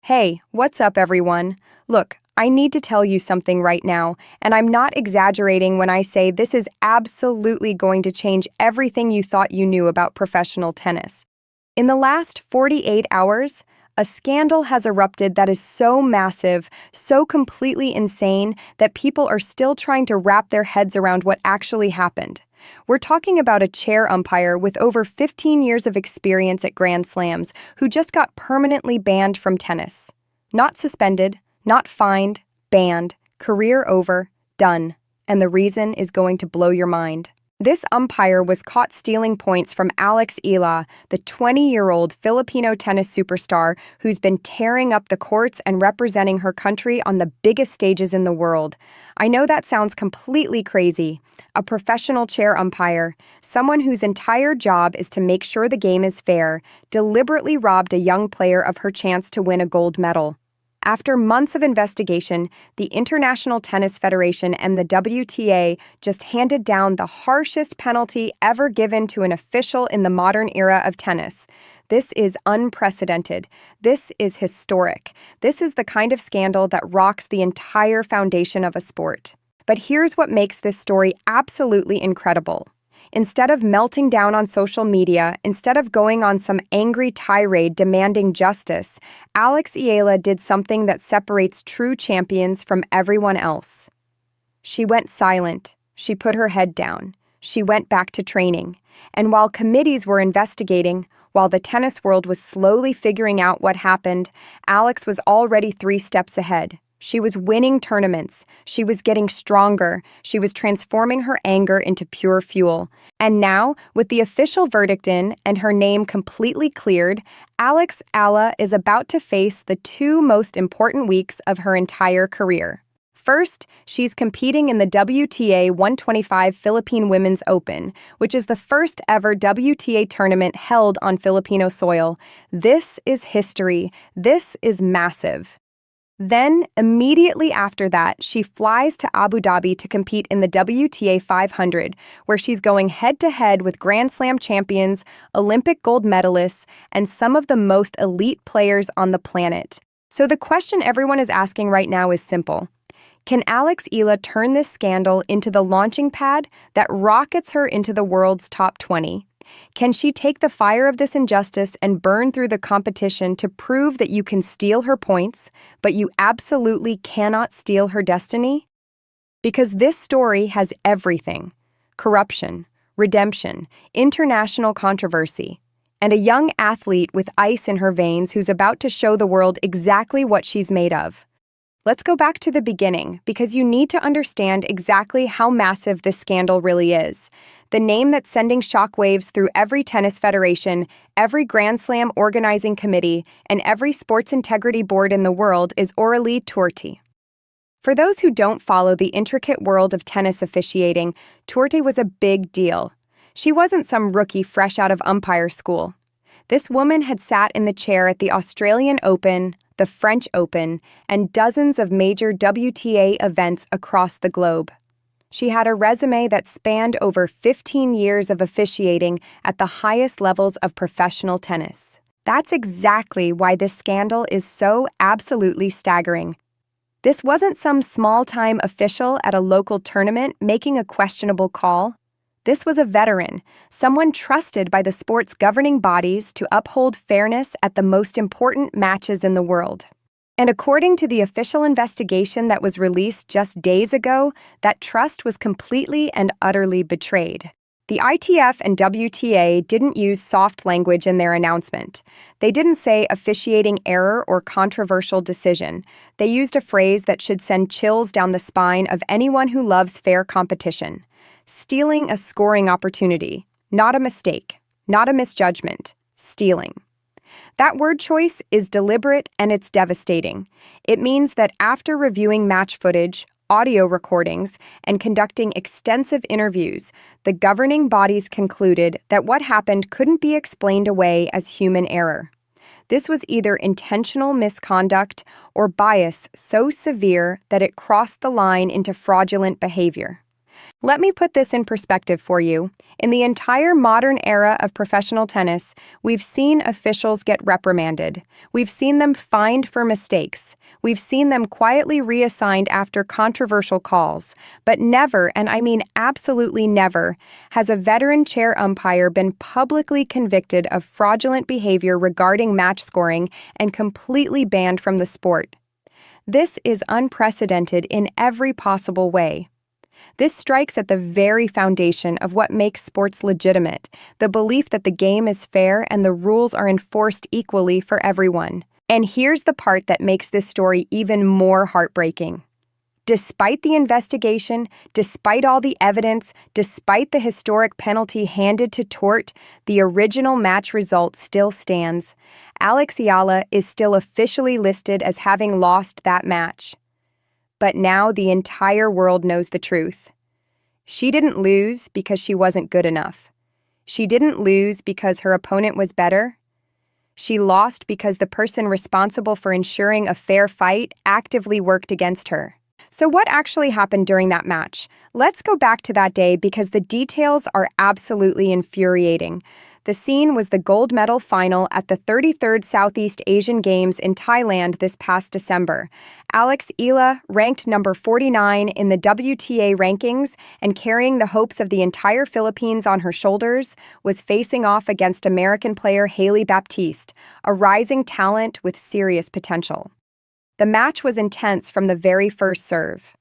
Hey, what's up, everyone? Look, I need to tell you something right now, and I'm not exaggerating when I say this is absolutely going to change everything you thought you knew about professional tennis. In the last 48 hours, a scandal has erupted that is so massive, so completely insane, that people are still trying to wrap their heads around what actually happened. We're talking about a chair umpire with over 15 years of experience at Grand Slams who just got permanently banned from tennis. Not suspended, not fined, banned, career over, done. And the reason is going to blow your mind. This umpire was caught stealing points from Alex Eala, the 20-year-old Filipino tennis superstar who's been tearing up the courts and representing her country on the biggest stages in the world. I know that sounds completely crazy. A professional chair umpire, someone whose entire job is to make sure the game is fair, deliberately robbed a young player of her chance to win a gold medal. After months of investigation, the International Tennis Federation and the WTA just handed down the harshest penalty ever given to an official in the modern era of tennis. This is unprecedented. This is historic. This is the kind of scandal that rocks the entire foundation of a sport. But here's what makes this story absolutely incredible. Instead of melting down on social media, instead of going on some angry tirade demanding justice, Alex Eala did something that separates true champions from everyone else. She went silent. She put her head down. She went back to training. And while committees were investigating, while the tennis world was slowly figuring out what happened, Alex was already 3 steps ahead. She was winning tournaments. She was getting stronger. She was transforming her anger into pure fuel. And now, with the official verdict in and her name completely cleared, Alex Eala is about to face the 2 most important weeks of her entire career. First, she's competing in the WTA 125 Philippine Women's Open, which is the first ever WTA tournament held on Filipino soil. This is history. This is massive. Then, immediately after that, she flies to Abu Dhabi to compete in the WTA 500, where she's going head-to-head with Grand Slam champions, Olympic gold medalists, and some of the most elite players on the planet. So the question everyone is asking right now is simple. Can Alex Eala turn this scandal into the launching pad that rockets her into the world's top 20? Can she take the fire of this injustice and burn through the competition to prove that you can steal her points, but you absolutely cannot steal her destiny? Because this story has everything: corruption, redemption, international controversy, and a young athlete with ice in her veins who's about to show the world exactly what she's made of. Let's go back to the beginning, because you need to understand exactly how massive this scandal really is. The name that's sending shockwaves through every tennis federation, every Grand Slam organizing committee, and every sports integrity board in the world is Aurélie Tourte. For those who don't follow the intricate world of tennis officiating, Tourte was a big deal. She wasn't some rookie fresh out of umpire school. This woman had sat in the chair at the Australian Open, the French Open, and dozens of major WTA events across the globe. She had a resume that spanned over 15 years of officiating at the highest levels of professional tennis. That's exactly why this scandal is so absolutely staggering. This wasn't some small-time official at a local tournament making a questionable call. This was a veteran, someone trusted by the sport's governing bodies to uphold fairness at the most important matches in the world. And according to the official investigation that was released just days ago, that trust was completely and utterly betrayed. The ITF and WTA didn't use soft language in their announcement. They didn't say officiating error or controversial decision. They used a phrase that should send chills down the spine of anyone who loves fair competition. Stealing a scoring opportunity. Not a mistake. Not a misjudgment. Stealing. That word choice is deliberate and it's devastating. It means that after reviewing match footage, audio recordings, and conducting extensive interviews, the governing bodies concluded that what happened couldn't be explained away as human error. This was either intentional misconduct or bias so severe that it crossed the line into fraudulent behavior. Let me put this in perspective for you. In the entire modern era of professional tennis, we've seen officials get reprimanded. We've seen them fined for mistakes. We've seen them quietly reassigned after controversial calls. But never, and I mean absolutely never, has a veteran chair umpire been publicly convicted of fraudulent behavior regarding match scoring and completely banned from the sport. This is unprecedented in every possible way. This strikes at the very foundation of what makes sports legitimate, the belief that the game is fair and the rules are enforced equally for everyone. And here's the part that makes this story even more heartbreaking. Despite the investigation, despite all the evidence, despite the historic penalty handed to Tourte, the original match result still stands. Alex Eala is still officially listed as having lost that match. But now the entire world knows the truth. She didn't lose because she wasn't good enough. She didn't lose because her opponent was better. She lost because the person responsible for ensuring a fair fight actively worked against her. So what actually happened during that match? Let's go back to that day because the details are absolutely infuriating. The scene was the gold medal final at the 33rd Southeast Asian Games in Thailand this past December. Alex Eala, ranked number 49 in the WTA rankings and carrying the hopes of the entire Philippines on her shoulders, was facing off against American player Hailey Baptiste, a rising talent with serious potential. The match was intense from the very first serve.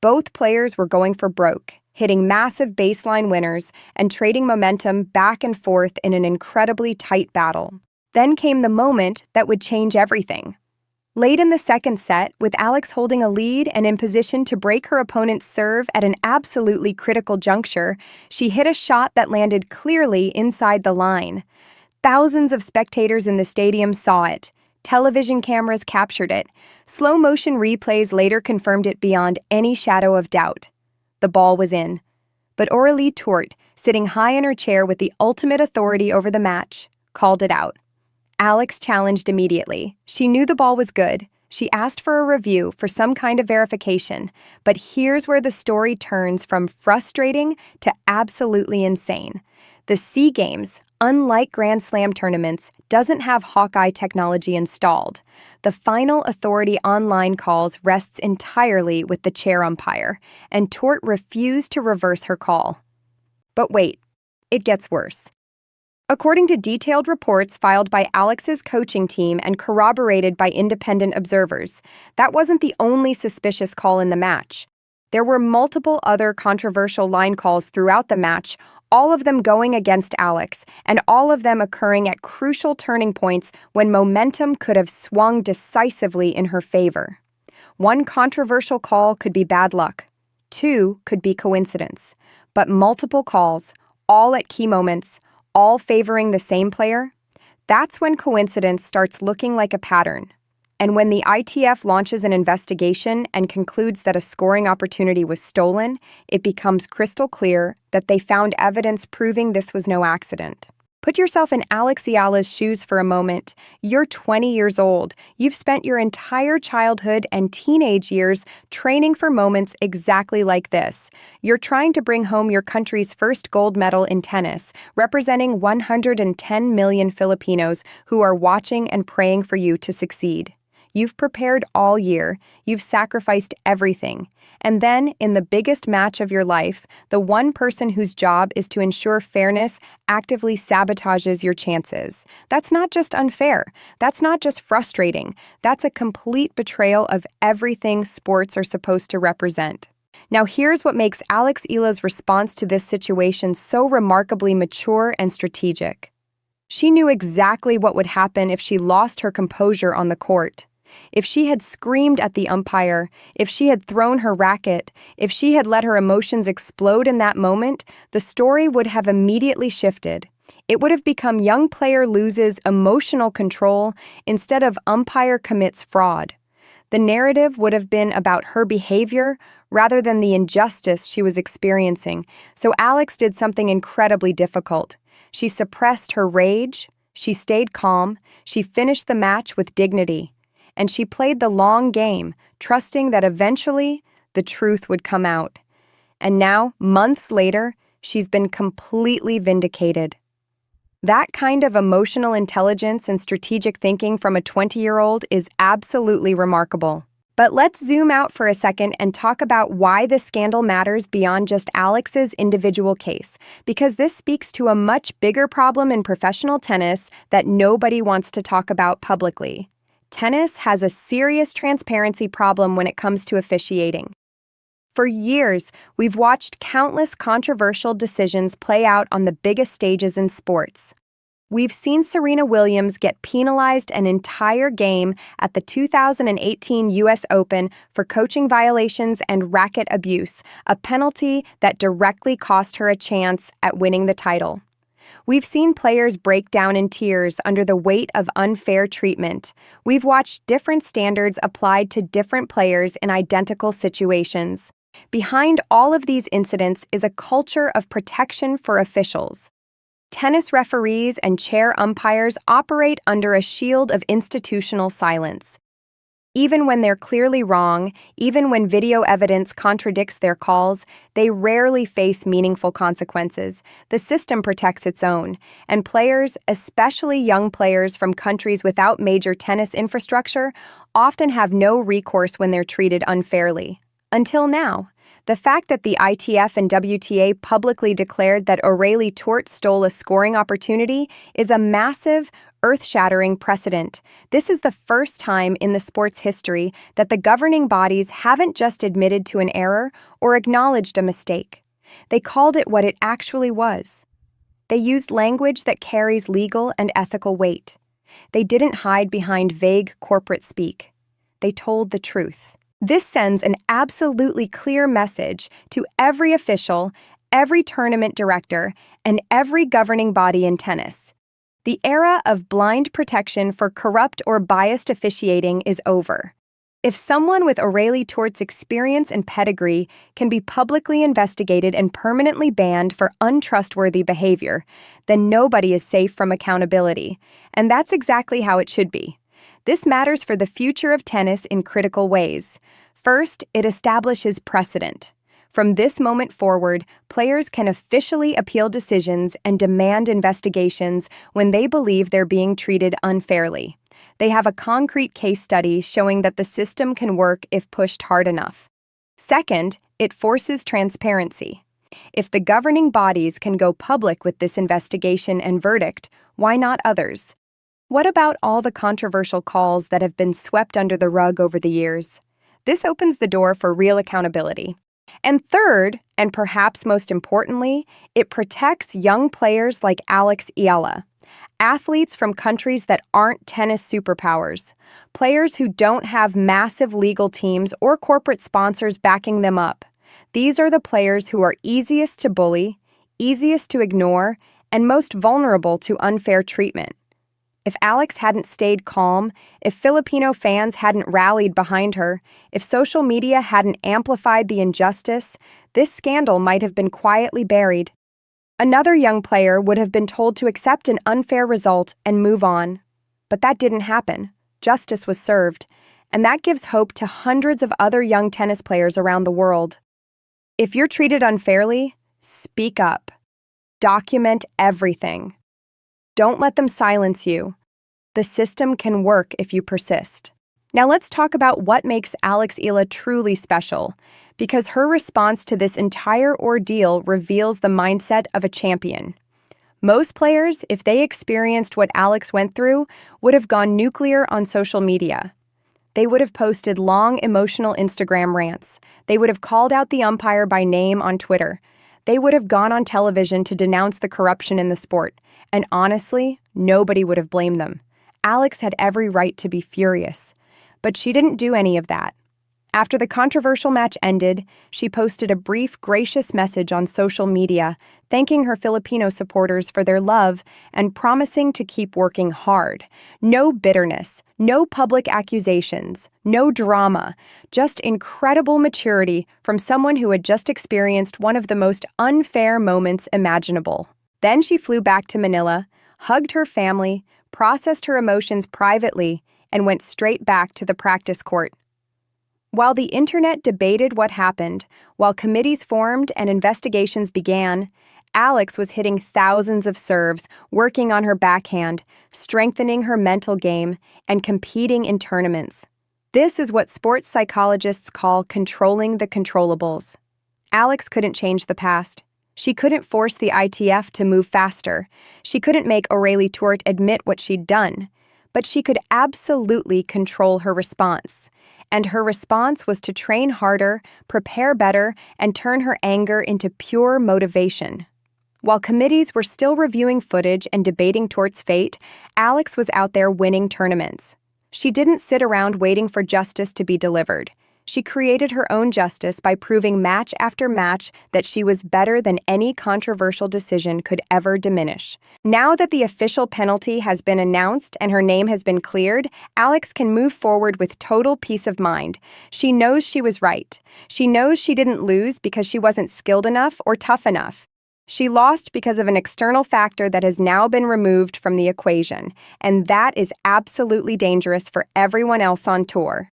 Both players were going for broke, hitting massive baseline winners and trading momentum back and forth in an incredibly tight battle. Then came the moment that would change everything. Late in the second set, with Alex holding a lead and in position to break her opponent's serve at an absolutely critical juncture, she hit a shot that landed clearly inside the line. Thousands of spectators in the stadium saw it. Television cameras captured it. Slow-motion replays later confirmed it beyond any shadow of doubt. The ball was in. But Aurélie Tourte, sitting high in her chair with the ultimate authority over the match, called it out. Alex challenged immediately. She knew the ball was good. She asked for a review, for some kind of verification. But here's where the story turns from frustrating to absolutely insane. The SEA Games, unlike Grand Slam tournaments, doesn't have Hawkeye technology installed. The final authority on line calls rests entirely with the chair umpire, and Tourte refused to reverse her call. But wait, it gets worse. According to detailed reports filed by Alex's coaching team and corroborated by independent observers, that wasn't the only suspicious call in the match. There were multiple other controversial line calls throughout the match, all of them going against Alex, and all of them occurring at crucial turning points when momentum could have swung decisively in her favor. One controversial call could be bad luck. Two could be coincidence. But multiple calls, all at key moments, all favoring the same player, that's when coincidence starts looking like a pattern. And when the ITF launches an investigation and concludes that a scoring opportunity was stolen, it becomes crystal clear that they found evidence proving this was no accident. Put yourself in Alex Eala's shoes for a moment. You're 20 years old. You've spent your entire childhood and teenage years training for moments exactly like this. You're trying to bring home your country's first gold medal in tennis, representing 110 million Filipinos who are watching and praying for you to succeed. You've prepared all year. You've sacrificed everything. And then, in the biggest match of your life, the one person whose job is to ensure fairness actively sabotages your chances. That's not just unfair. That's not just frustrating. That's a complete betrayal of everything sports are supposed to represent. Now, here's what makes Alex Eala's response to this situation so remarkably mature and strategic. She knew exactly what would happen if she lost her composure on the court. If she had screamed at the umpire, if she had thrown her racket, if she had let her emotions explode in that moment, the story would have immediately shifted. It would have become young player loses emotional control instead of umpire commits fraud. The narrative would have been about her behavior rather than the injustice she was experiencing. So Alex did something incredibly difficult. She suppressed her rage, she stayed calm, she finished the match with dignity. And she played the long game, trusting that eventually the truth would come out. And now, months later, she's been completely vindicated. That kind of emotional intelligence and strategic thinking from a 20-year-old is absolutely remarkable. But let's zoom out for a second and talk about why this scandal matters beyond just Alex's individual case, because this speaks to a much bigger problem in professional tennis that nobody wants to talk about publicly. Tennis has a serious transparency problem when it comes to officiating. For years, we've watched countless controversial decisions play out on the biggest stages in sports. We've seen Serena Williams get penalized an entire game at the 2018 U.S. Open for coaching violations and racket abuse, a penalty that directly cost her a chance at winning the title. We've seen players break down in tears under the weight of unfair treatment. We've watched different standards applied to different players in identical situations. Behind all of these incidents is a culture of protection for officials. Tennis referees and chair umpires operate under a shield of institutional silence. Even when they're clearly wrong, even when video evidence contradicts their calls, they rarely face meaningful consequences. The system protects its own, and players, especially young players from countries without major tennis infrastructure, often have no recourse when they're treated unfairly. Until now. The fact that the ITF and WTA publicly declared that Aurélie Tourte stole a scoring opportunity is a massive, earth-shattering precedent. This is the first time in the sport's history that the governing bodies haven't just admitted to an error or acknowledged a mistake. They called it what it actually was. They used language that carries legal and ethical weight. They didn't hide behind vague corporate speak. They told the truth. This sends an absolutely clear message to every official, every tournament director, and every governing body in tennis. The era of blind protection for corrupt or biased officiating is over. If someone with Aurélie Tourte's experience and pedigree can be publicly investigated and permanently banned for untrustworthy behavior, then nobody is safe from accountability. And that's exactly how it should be. This matters for the future of tennis in critical ways. First, it establishes precedent. From this moment forward, players can officially appeal decisions and demand investigations when they believe they're being treated unfairly. They have a concrete case study showing that the system can work if pushed hard enough. Second, it forces transparency. If the governing bodies can go public with this investigation and verdict, why not others? What about all the controversial calls that have been swept under the rug over the years? This opens the door for real accountability. And third, and perhaps most importantly, it protects young players like Alex Eala, athletes from countries that aren't tennis superpowers, players who don't have massive legal teams or corporate sponsors backing them up. These are the players who are easiest to bully, easiest to ignore, and most vulnerable to unfair treatment. If Alex hadn't stayed calm, if Filipino fans hadn't rallied behind her, if social media hadn't amplified the injustice, this scandal might have been quietly buried. Another young player would have been told to accept an unfair result and move on. But that didn't happen. Justice was served, and that gives hope to hundreds of other young tennis players around the world. If you're treated unfairly, speak up. Document everything. Don't let them silence you. The system can work if you persist. Now let's talk about what makes Alex Eala truly special, because her response to this entire ordeal reveals the mindset of a champion. Most players, if they experienced what Alex went through, would have gone nuclear on social media. They would have posted long, emotional Instagram rants. They would have called out the umpire by name on Twitter. They would have gone on television to denounce the corruption in the sport. And honestly, nobody would have blamed them. Alex had every right to be furious. But she didn't do any of that. After the controversial match ended, she posted a brief, gracious message on social media, thanking her Filipino supporters for their love and promising to keep working hard. No bitterness, no public accusations, no drama, just incredible maturity from someone who had just experienced one of the most unfair moments imaginable. Then she flew back to Manila, hugged her family, processed her emotions privately, and went straight back to the practice court. While the internet debated what happened, while committees formed and investigations began, Alex was hitting thousands of serves, working on her backhand, strengthening her mental game, and competing in tournaments. This is what sports psychologists call controlling the controllables. Alex couldn't change the past. She couldn't force the ITF to move faster. She couldn't make Aurélie Tourte admit what she'd done. But she could absolutely control her response. And her response was to train harder, prepare better, and turn her anger into pure motivation. While committees were still reviewing footage and debating Tourte's fate, Alex was out there winning tournaments. She didn't sit around waiting for justice to be delivered. She created her own justice by proving match after match that she was better than any controversial decision could ever diminish. Now that the official penalty has been announced and her name has been cleared, Alex can move forward with total peace of mind. She knows she was right. She knows she didn't lose because she wasn't skilled enough or tough enough. She lost because of an external factor that has now been removed from the equation, and that is absolutely dangerous for everyone else on tour.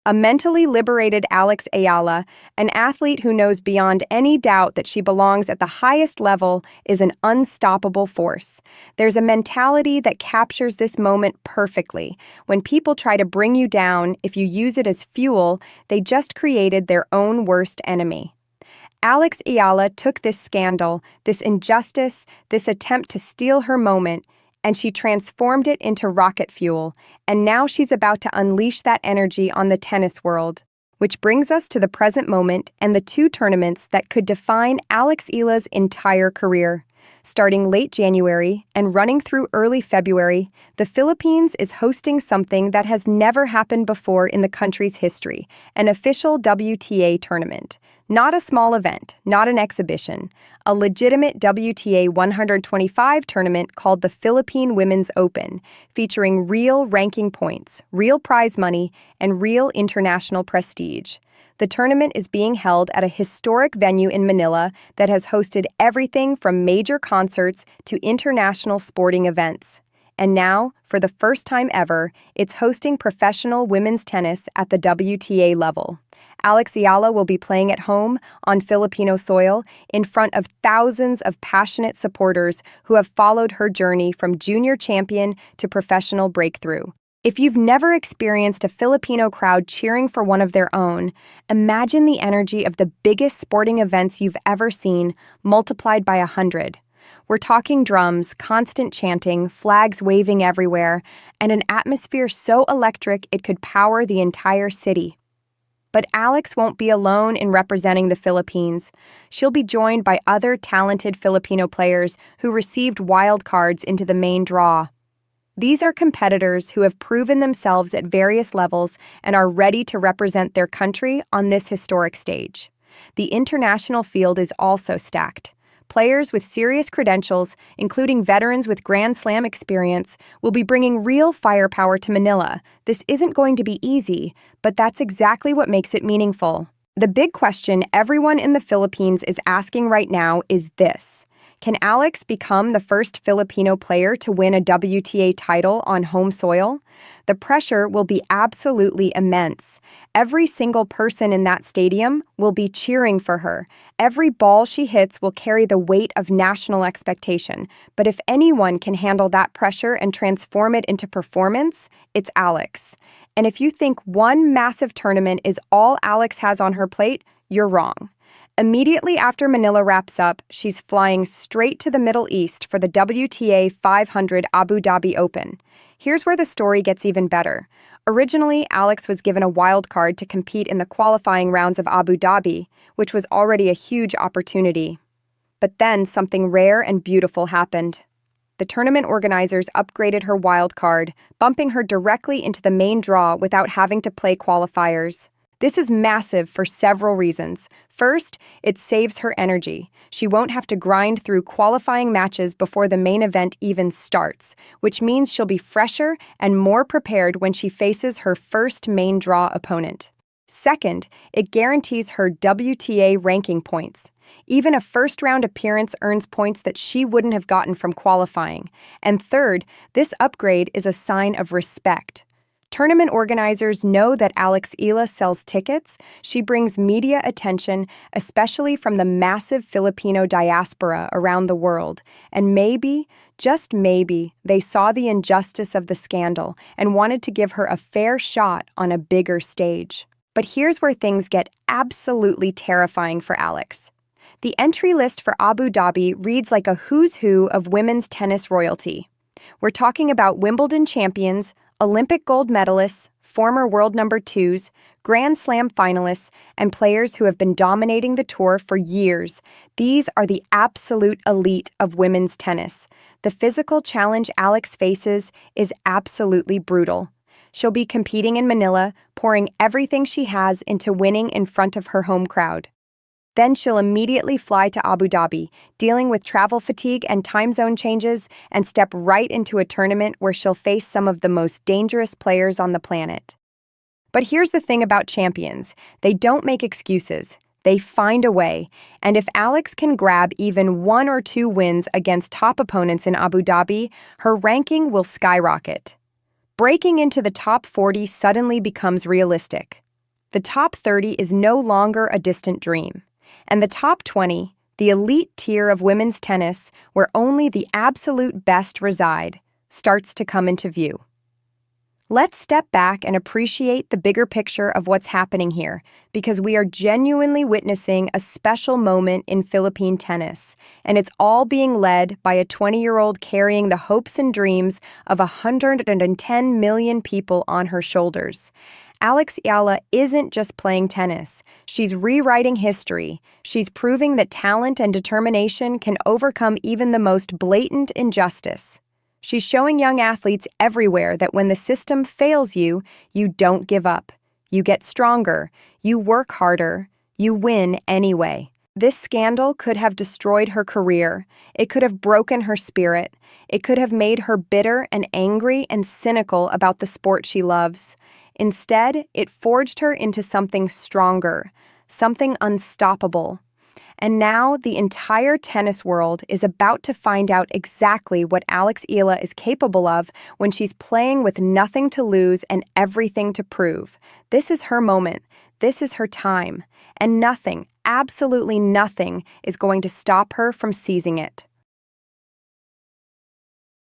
A mentally liberated Alex Eala, an athlete who knows beyond any doubt that she belongs at the highest level, is an unstoppable force. There's a mentality that captures this moment perfectly. When people try to bring you down, if you use it as fuel, they just created their own worst enemy. Alex Eala took this scandal, this injustice, this attempt to steal her moment, and she transformed it into rocket fuel, and now she's about to unleash that energy on the tennis world. Which brings us to the present moment and the two tournaments that could define Alex Eala's entire career. Starting late January and running through early February, the Philippines is hosting something that has never happened before in the country's history, an official WTA tournament. Not a small event, not an exhibition, a legitimate WTA 125 tournament called the Philippine Women's Open, featuring real ranking points, real prize money, and real international prestige. The tournament is being held at a historic venue in Manila that has hosted everything from major concerts to international sporting events. And now, for the first time ever, it's hosting professional women's tennis at the WTA level. Alex Eala will be playing at home on Filipino soil in front of thousands of passionate supporters who have followed her journey from junior champion to professional breakthrough. If you've never experienced a Filipino crowd cheering for one of their own, imagine the energy of the biggest sporting events you've ever seen multiplied by 100. We're talking drums, constant chanting, flags waving everywhere, and an atmosphere so electric it could power the entire city. But Alex won't be alone in representing the Philippines. She'll be joined by other talented Filipino players who received wild cards into the main draw. These are competitors who have proven themselves at various levels and are ready to represent their country on this historic stage. The international field is also stacked. Players with serious credentials, including veterans with Grand Slam experience, will be bringing real firepower to Manila. This isn't going to be easy, but that's exactly what makes it meaningful. The big question everyone in the Philippines is asking right now is this: can Alex become the first Filipino player to win a WTA title on home soil? The pressure will be absolutely immense. Every single person in that stadium will be cheering for her. Every ball she hits will carry the weight of national expectation. But if anyone can handle that pressure and transform it into performance, it's Alex. And if you think one massive tournament is all Alex has on her plate, you're wrong. Immediately after Manila wraps up, she's flying straight to the Middle East for the WTA 500 Abu Dhabi Open. Here's where the story gets even better. Originally, Alex was given a wild card to compete in the qualifying rounds of Abu Dhabi, which was already a huge opportunity. But then something rare and beautiful happened. The tournament organizers upgraded her wild card, bumping her directly into the main draw without having to play qualifiers. This is massive for several reasons. First, it saves her energy. She won't have to grind through qualifying matches before the main event even starts, which means she'll be fresher and more prepared when she faces her first main draw opponent. Second, it guarantees her WTA ranking points. Even a first-round appearance earns points that she wouldn't have gotten from qualifying. And third, this upgrade is a sign of respect. Tournament organizers know that Alex Eala sells tickets. She brings media attention, especially from the massive Filipino diaspora around the world. And maybe, just maybe, they saw the injustice of the scandal and wanted to give her a fair shot on a bigger stage. But here's where things get absolutely terrifying for Alex. The entry list for Abu Dhabi reads like a who's who of women's tennis royalty. We're talking about Wimbledon champions, Olympic gold medalists, former world number twos, Grand Slam finalists, and players who have been dominating the tour for years. These are the absolute elite of women's tennis. The physical challenge Alex faces is absolutely brutal. She'll be competing in Manila, pouring everything she has into winning in front of her home crowd. Then she'll immediately fly to Abu Dhabi, dealing with travel fatigue and time zone changes, and step right into a tournament where she'll face some of the most dangerous players on the planet. But here's the thing about champions. They don't make excuses. They find a way. And if Alex can grab even 1 or 2 wins against top opponents in Abu Dhabi, her ranking will skyrocket. Breaking into the top 40 suddenly becomes realistic. The top 30 is no longer a distant dream. And the top 20, the elite tier of women's tennis, where only the absolute best reside, starts to come into view. Let's step back and appreciate the bigger picture of what's happening here, because we are genuinely witnessing a special moment in Philippine tennis, and it's all being led by a 20-year-old carrying the hopes and dreams of 110 million people on her shoulders. Alex Eala isn't just playing tennis. She's rewriting history. She's proving that talent and determination can overcome even the most blatant injustice. She's showing young athletes everywhere that when the system fails you, you don't give up. You get stronger. You work harder. You win anyway. This scandal could have destroyed her career. It could have broken her spirit. It could have made her bitter and angry and cynical about the sport she loves. Instead, it forged her into something stronger, something unstoppable. And now the entire tennis world is about to find out exactly what Alex Eala is capable of when she's playing with nothing to lose and everything to prove. This is her moment. This is her time. And nothing, absolutely nothing, is going to stop her from seizing it.